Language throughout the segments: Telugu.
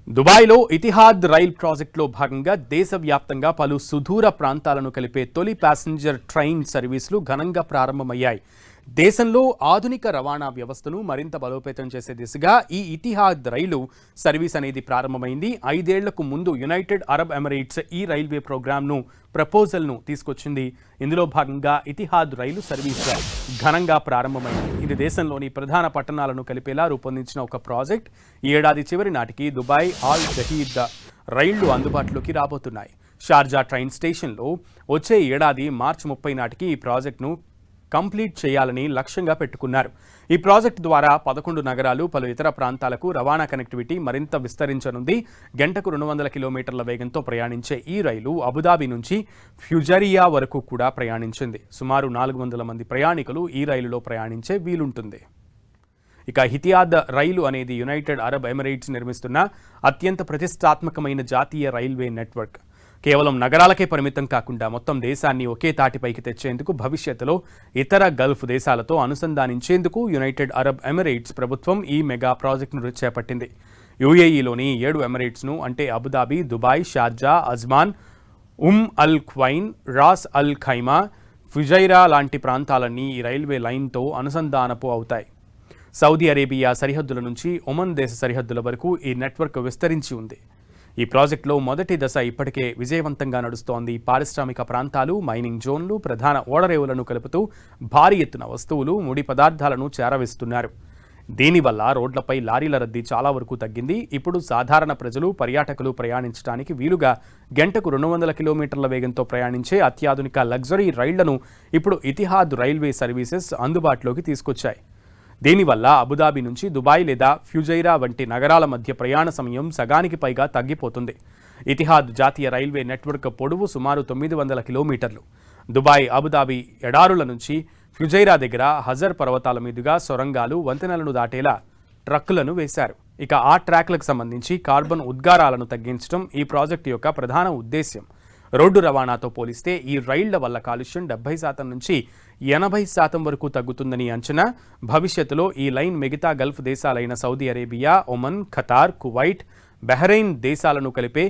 దుబాయ్లో ఇతిహాద్ రైల్ ప్రాజెక్టులో భాగంగా దేశవ్యాప్తంగా పలు సుదూర ప్రాంతాలను కలిపే తొలి ప్యాసింజర్ ట్రైన్ సర్వీసులు ఘనంగా ప్రారంభమయ్యాయి. దేశంలో ఆధునిక రవాణా వ్యవస్థను మరింత బలోపేతం చేసే దిశగా ఈ ఇతిహాద్ రైలు సర్వీస్ అనేది ప్రారంభమైంది. 5 ఏళ్లకు ముందు యునైటెడ్ అరబ్ ఎమిరేట్స్ ఈ రైల్వే ప్రోగ్రామ్ను ప్రపోజల్ను తీసుకొచ్చింది. ఇందులో భాగంగా ఇతిహాద్ రైలు సర్వీస్ ఘనంగా ప్రారంభమైంది. ఇది దేశంలోని ప్రధాన పట్టణాలను కలిపేలా రూపొందించిన ఒక ప్రాజెక్ట్. ఈ ఏడాది చివరి నాటికి దుబాయ్ ఆల్ దహీద్ రైళ్లు అందుబాటులోకి రాబోతున్నాయి. షార్జా ట్రైన్ స్టేషన్లో వచ్చే ఏడాది మార్చి 30 నాటికి ఈ ప్రాజెక్టును కంప్లీట్ చేయాలని లక్ష్యంగా పెట్టుకున్నారు. ఈ ప్రాజెక్టు ద్వారా 11 నగరాలు, పలు ఇతర ప్రాంతాలకు రవాణా కనెక్టివిటీ మరింత విస్తరించనుంది. గంటకు 200 కిలోమీటర్ల వేగంతో ప్రయాణించే ఈ రైలు అబుదాబి నుంచి ఫ్యుజరియా వరకు కూడా ప్రయాణించింది. సుమారు 400 మంది ప్రయాణికులు ఈ రైలులో ప్రయాణించే వీలుంటుంది. ఇక ఇతిహాద్ రైలు అనేది యునైటెడ్ అరబ్ ఎమిరేట్స్ నిర్మిస్తున్న అత్యంత ప్రతిష్టాత్మకమైన జాతీయ రైల్వే నెట్వర్క్. కేవలం నగరాలకే పరిమితం కాకుండా మొత్తం దేశాన్ని ఒకే తాటిపైకి తెచ్చేందుకు, భవిష్యత్తులో ఇతర గల్ఫ్ దేశాలతో అనుసంధానించేందుకు యునైటెడ్ అరబ్ ఎమిరేట్స్ ప్రభుత్వం ఈ మెగా ప్రాజెక్టును చేపట్టింది. యుఏఈలోని 7 ఎమిరేట్స్ను అంటే అబుదాబి, దుబాయ్, షార్జా, అజ్మాన్, అల్ క్వైన్, రాస్ అల్ ఖైమా, ఫుజైరా లాంటి ప్రాంతాలన్నీ ఈ రైల్వే లైన్తో అనుసంధానపు అవుతాయి. సౌదీ అరేబియా సరిహద్దుల నుంచి ఒమన్ దేశ సరిహద్దుల వరకు ఈ నెట్వర్క్ విస్తరించి ఉంది. ఈ ప్రాజెక్టులో మొదటి దశ ఇప్పటికే విజయవంతంగా నడుస్తోంది. పారిశ్రామిక ప్రాంతాలు, మైనింగ్ జోన్లు, ప్రధాన ఓడరేవులను కలుపుతూ భారీ ఎత్తున వస్తువులు, ముడి పదార్థాలను చేరవేస్తున్నారు. దీనివల్ల రోడ్లపై లారీల రద్దీ చాలా వరకు తగ్గింది. ఇప్పుడు సాధారణ ప్రజలు, పర్యాటకులు ప్రయాణించడానికి వీలుగా గంటకు 200 కిలోమీటర్ల వేగంతో ప్రయాణించే అత్యాధునిక లగ్జరీ రైళ్లను ఇప్పుడు ఇతిహాద్ రైల్వే సర్వీసెస్ అందుబాటులోకి తీసుకొచ్చాయి. దీనివల్ల అబుదాబి నుంచి దుబాయ్ లేదా ఫ్యుజైరా వంటి నగరాల మధ్య ప్రయాణ సమయం సగానికి పైగా తగ్గిపోతుంది. ఇతిహాద్ జాతీయ రైల్వే నెట్వర్క్ పొడవు సుమారు 900 కిలోమీటర్లు. దుబాయ్, అబుదాబి ఎడారుల నుంచి ఫ్యుజైరా దగ్గర హజర్ పర్వతాల మీదుగా సొరంగాలు, వంతెనలను దాటేలా ట్రక్కులను వేశారు. ఇక ఆ ట్రాక్లకు సంబంధించి కార్బన్ ఉద్గారాలను తగ్గించడం ఈ ప్రాజెక్టు యొక్క ప్రధాన ఉద్దేశ్యం. రోడ్డు రవాణాతో పోలిస్తే ఈ రైళ్ల వల్ల కాలుష్యం 70% నుంచి 80% వరకు తగ్గుతుందని అంచనా. భవిష్యత్తులో ఈ లైన్ మిగతా గల్ఫ్ దేశాలైన Saudi Arabia, Oman, Qatar, Kuwait, Bahrain దేశాలను కలిపే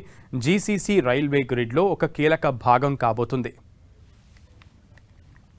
జీసీసీ రైల్వే గ్రిడ్లో ఒక కీలక భాగం కాబోతుంది.